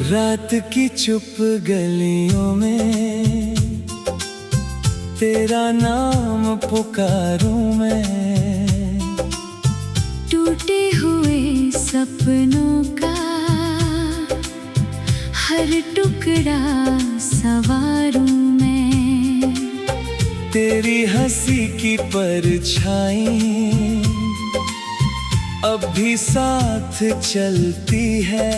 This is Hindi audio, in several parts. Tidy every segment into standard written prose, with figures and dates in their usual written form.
रात की चुप गलियों में तेरा नाम पुकारूं मैं। टूटे हुए सपनों का हर टुकड़ा संवारूं मैं। तेरी हंसी की परछाई अब भी साथ चलती है।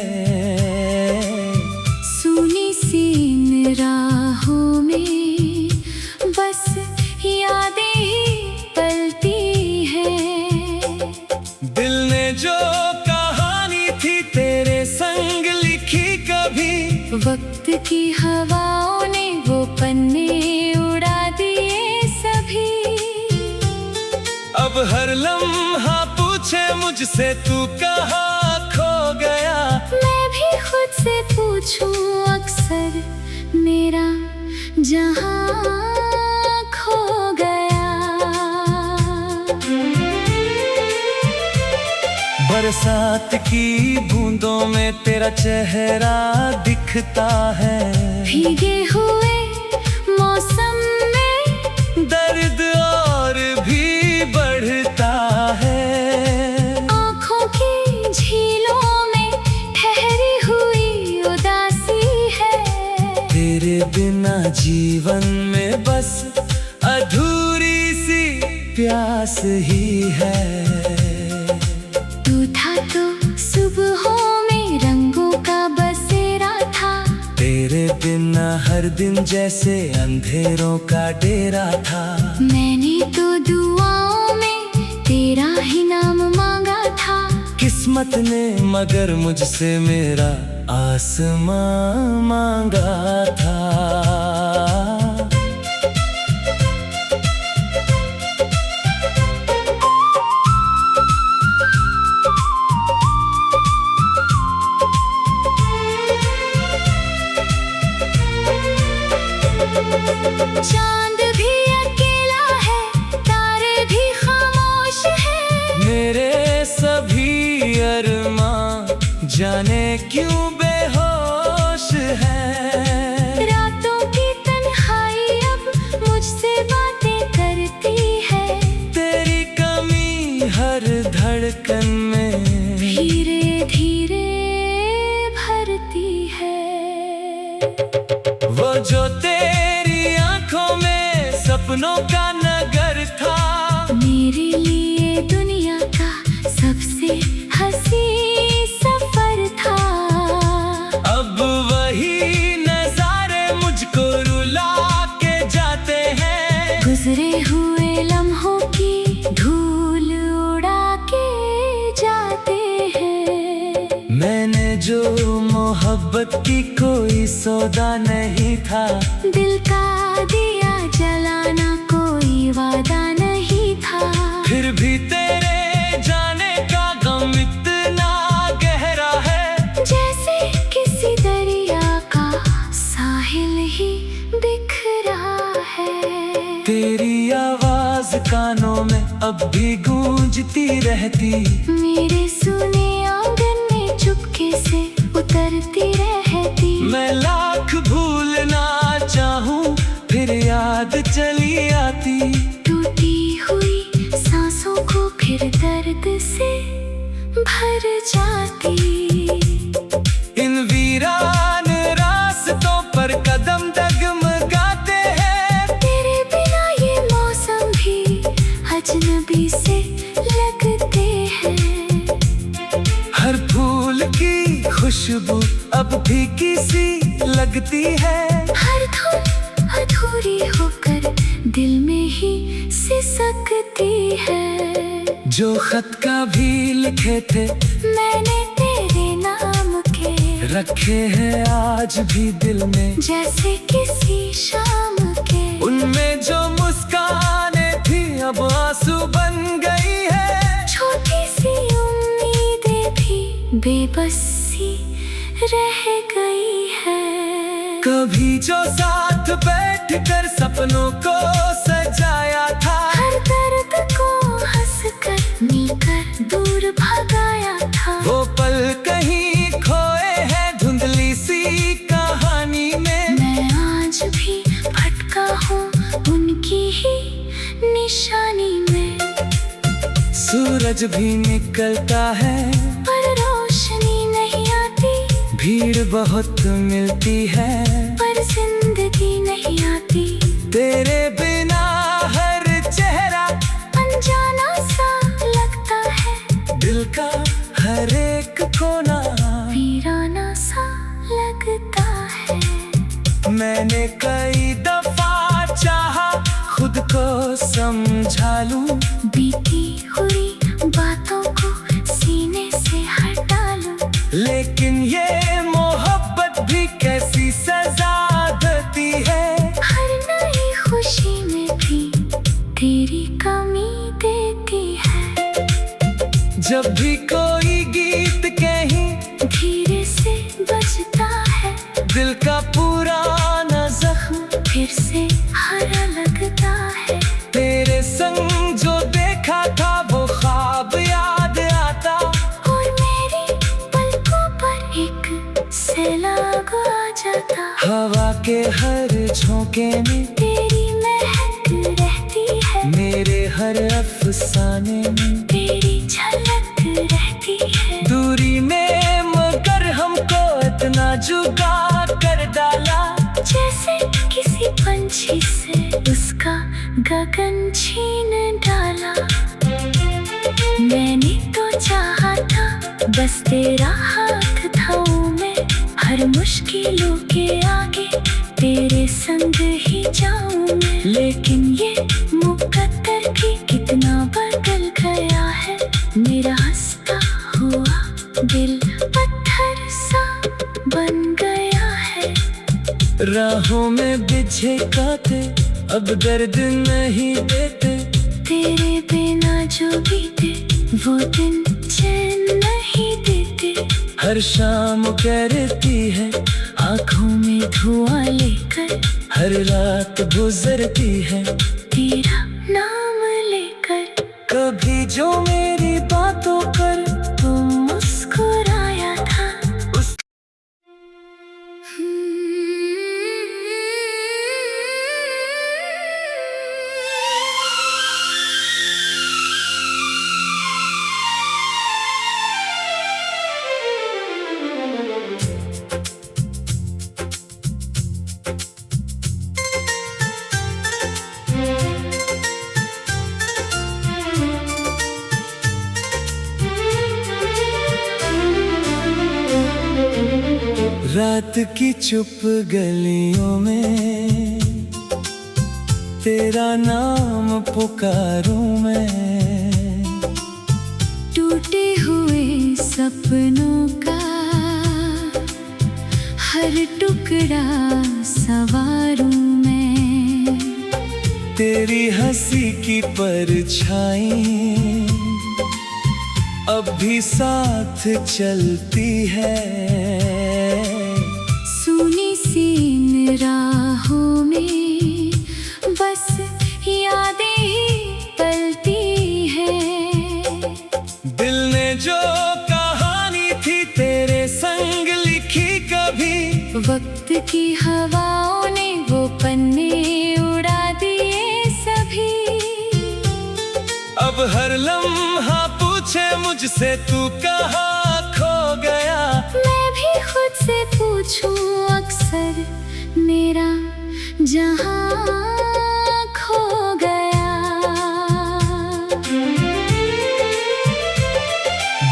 सुनी सी इन राहों में बस यादें ही पलती है। दिल ने जो कहानी थी तेरे संग लिखी कभी, वक्त की हवाओं ने वो पन्ने उड़ा दिए सभी। अब हर लम्हा पूछे मुझसे तू कहाँ खो गया। मैं भी खुद से पूछूं अक्सर मेरा जहां खो गया। बरसात की बूंदों में तेरा चेहरा दिखता है। भीगे हुए मौसम में दर्द और भी बढ़ता है। आँखों की झीलों में ठहरी हुई उदासी है। तेरे बिना जीवन में बस अधूरी सी प्यास ही है। तू था तो सुबहों में रंगों का बसेरा था। तेरे बिना हर दिन जैसे अंधेरों का डेरा था। मैंने तो दुआओं में तेरा ही नाम मांगा था। किस्मत ने मगर मुझसे मेरा आसमां मांगा था। चांद भी अकेला है, तारे भी खामोश है। मेरे सभी अरमां जाने क्यों बेहोश है। रातों की तन्हाई अब मुझसे बातें करती है। तेरी कमी हर धड़कन में धीरे धीरे भरती है। वो जो तेरी आंखों में सपनों का नगर था। मेरे लिए दुनिया का सबसे हंसी सफर था। अब वही नजारे मुझको रुला के जाते हैं। गुजरे हुए लम्हों की धूल उड़ा के जाते हैं। मैंने जो मोहब्बत की कोई सौदा नहीं था। दिल का दिया जलाना कोई वादा नहीं था। फिर भी तेरे जाने का गम इतना गहरा है। जैसे किसी दरिया का साहिल ही दिख रहा है। तेरी आवाज कानों में अब भी गूंजती रहती। मेरे सुने आंगन में चुपके से उतरती रहती। मैं लाख भूलना चाहूं फिर याद चली आती। टूटी हुई सांसों को फिर दर्द से भर जाती। इन वीरान रास्तों पर कदम डगमगाते हैं। तेरे बिना ये मौसम भी अजनबी से लगते हैं। हर फूल की खुशबू अब फीकी सी लगती है। हर धुन अधूरी होकर दिल में ही सिसकती है। जो खत का भी लिखे थे मैंने तेरे नाम के रखे हैं आज भी दिल में। जैसे किसी शाम के उनमें जो मुस्कानें थी अब आंसू बन गई है। छोटी सी उम्मीदें भी बेबसी रह गई है। कभी जो साथ बैठकर सपनों को सजाया था। हर दर्द को हंसकर मिलकर दूर भगाया था। वो पल कहीं खोए हैं धुंधली सी सूरज भी निकलता है, पर रोशनी नहीं आती। भीड़ बहुत मिलती है, पर जिंदगी नहीं आती। तेरे बिना हर चेहरा अनजाना सा लगता है, दिल का हर एक कोना वीराना सा लगता है। मैंने कई दफा चाहा खुद को समझा लूं, बीती हुई बातों को सीने से हटा लूं, लेकिन ये मोहब्बत भी कैसी सजा देती है। हर नई खुशी में भी तेरी कमी देती है। जब भी कोई गीत कहीं धीरे से बजता है, दिल का पुराना जख्म फिर से हरा लगता है। तेरे संग जो देखा था वो ख्वाब याद आता, और मेरी पलकों पर एक सैलाब आ जाता। हवा के हर झोंके में तेरी महक रहती है, मेरे हर अफसाने में तेरी झलक रहती है। दूरी ने मगर हमको इतना जुदा कर डाला, जैसे किसी पंछी से उसका गगन छीन डाला। मैंने तो चाहा था बस तेरा हाथ थाऊं मैं, हर मुश्किलों के आगे तेरे संग ही जाऊं मैं। लेकिन ये मुकद्दर भी कितना बदल गया है, मेरा हंसता हुआ दिल पत्थर सा बन गया है। राहों में बिछे कांटे अब दर्द नहीं देते, तेरे बिना जो बीते वो दिन चैन नहीं देते। हर शाम कहती है आंखों में धुआं लेकर, हर रात गुजरती है तेरा नाम लेकर। कभी जो मेरी बातों पर तो मुस्कुराया था उस रात की चुप गलियों में तेरा नाम पुकारूं मैं, टूटे हुए सपनों का हर टुकड़ा संवारूं मैं। तेरी हंसी की परछाई अब भी साथ चलती है, सुनी सी इन राहों में बस यादें ही पलती है। दिल ने जो कहानी थी तेरे संग लिखी कभी, वक्त की हवाओं ने वो पन्ने उड़ा दिए सभी। अब हर लम्हा पूछे मुझसे तू कहाँ खो गया, मैं भी खुद से पूछूं अक्सर मेरा जहां खो गया।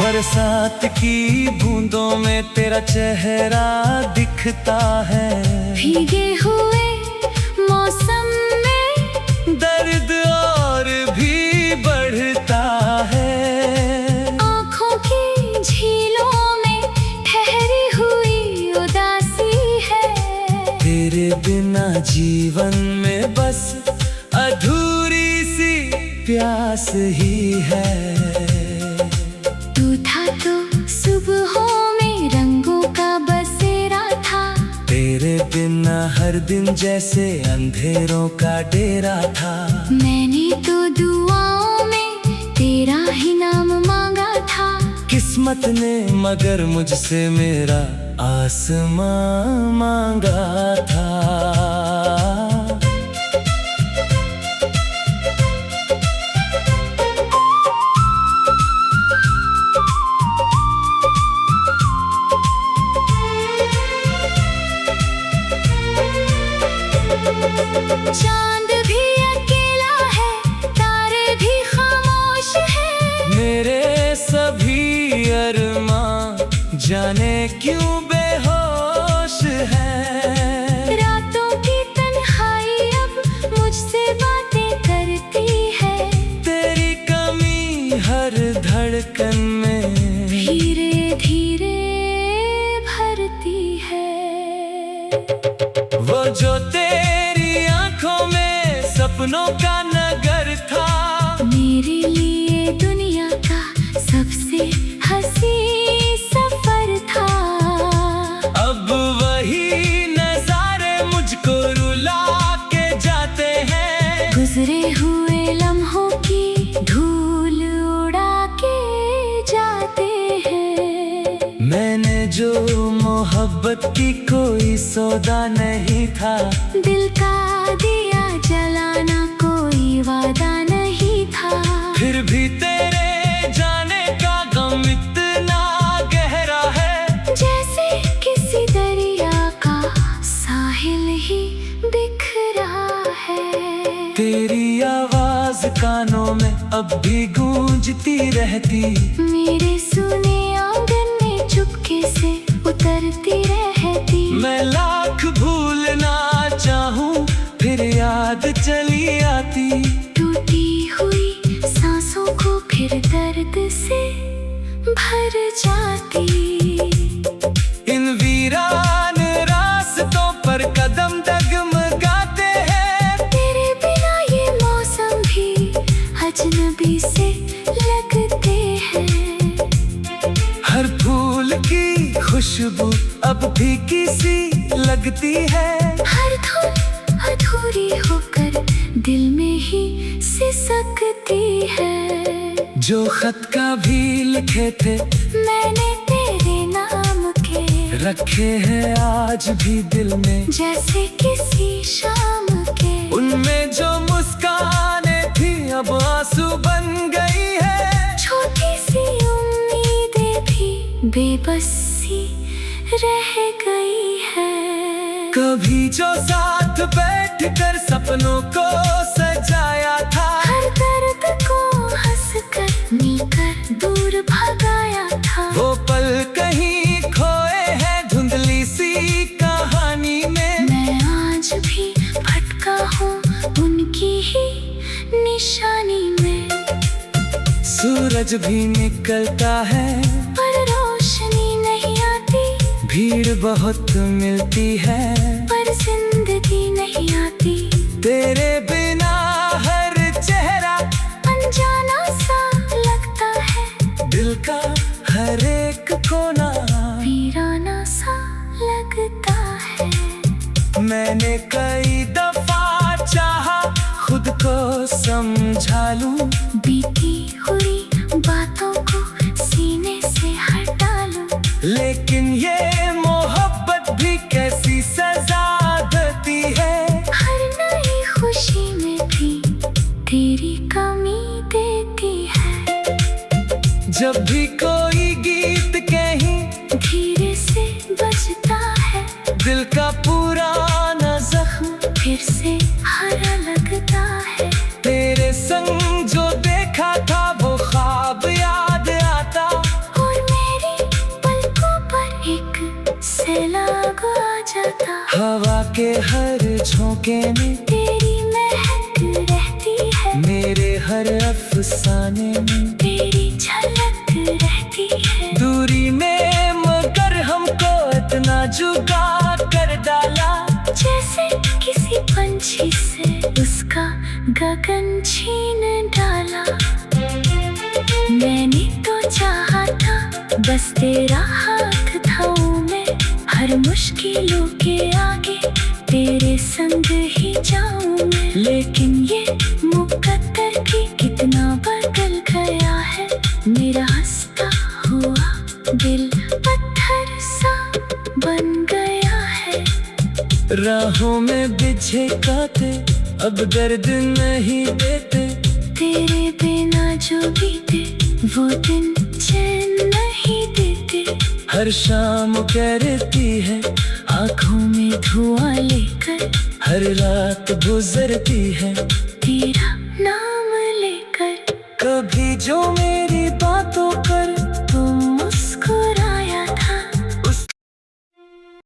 बरसात की बूंदों में तेरा चेहरा दिखता है, भीगे हुए मौसम में दर्द और भी बढ़ता है। आँखों की झीलों में ठहरी हुई उदासी है, तेरे बिना जीवन में बस अधूरी सी प्यास ही है। तू था तो सुबहों में रंगों का बसेरा था, तेरे बिना हर दिन जैसे अंधेरों का डेरा था। मैंने तो दुआओं में तेरा ही नाम मांगा था, किस्मत ने मगर मुझसे मेरा आसमां मांगा था। चांद भी अकेला है, तारे भी खामोश है। मेरे सभी अरमां जाने क्यों बेहोश है। रातों की तन्हाई अब मुझसे बातें करती है। तेरी कमी हर धड़कन में धीरे धीरे भरती है। वो जो तेरी आंखों में सपनों का नगर था, मेरे लिए दुनिया का सबसे हंसी सफर था। अब वही नजारे मुझको रुला के जाते हैं। गुजरे हुए लम्हों की धूल उड़ा के जाते हैं। मैंने जो मोहब्बत की कोई सौदा नहीं था, दिल का दिया जलाना कोई वादा नहीं था। फिर भी तेरे जाने का गम इतना गहरा है। जैसे किसी दरिया का साहिल ही बिखरा है। तेरी आवाज कानों में अब भी गूंजती रहती। मेरे सुने आंगन में चुपके से उतरती रहती। मैं लाख भूलना चाहूं फिर याद चली आती। टूटी हुई सांसों को फिर दर्द से भर जाती। इन वीरान रास्तों पर कदम डगमगाते हैं। तेरे बिना ये मौसम भी अजनबी से लगते हैं। हर फूल की खुशबू अब भी किसी लगती है। हर धुन अधूरी होकर दिल में ही सिसकती है। जो खत कभी लिखे थे मैंने तेरे नाम के, रखे हैं आज भी दिल में जैसे किसी शाम के। उनमें जो मुस्कानें थी अब आंसू बन गई है। छोटी सी उम्मीदें भी बेबसी रह गई है। कभी जो साथ बैठकर सपनों को सजाया था, हर दर्द को हंसकर मिलकर दूर भगाया था। वो पल कहीं खोए हैं धुंधली सी कहानी में। मैं आज भी भटका हूँ उनकी ही निशानी में। सूरज भी निकलता है पर रोशनी नहीं आती। भीड़ बहुत मिलती है पर जिंदगी नहीं आती। तेरे बिना हर चेहरा अनजाना सा लगता है। दिल का हर एक कोना वीराना सा लगता है। मैंने कई दफा चाहा खुद को समझा लूं, बीती हुई बातों को सीने से हटा लूं। लेकिन ये मोहब्बत भी कैसी सजा देती है। हर नई खुशी में भी तेरी कमी देती है। जब भी कोई गीत कहीं धीरे से बजता है। दिल का पुराना जख्म फिर से हरा लगता है। तेरे संग जो देखा था वो ख्वाब याद आता। और मेरी पलकों पर एक सैलाब आ जाता। हवा के हर झोंके में तेरी महक रहती है। मेरे हर अफसाने में तेरी झलक रहती है। दूरी ने मगर हमको इतना जुदा कर डाला। जैसे किसी पंछी से उसका गगन छीन डाला। मैंने तो चाहा था बस तेरा हाथ थाऊं मैं। हर मुश्किलों के आगे तेरे संग ही जाऊं मैं। लेकिन ये मुकद्दर भी कितना बदल गया है। मेरा हंसता हुआ दिल पत्थर सा बन गया है। राहों में बिछे कांटे अब दर्द नहीं देते। तेरे बिना जो बीते वो दिन चैन नहीं देते। हर शाम कहती है आँखों में धुआं लेकर हर रात गुजरती है तेरा नाम लेकर। कभी जो मेरी बातों पर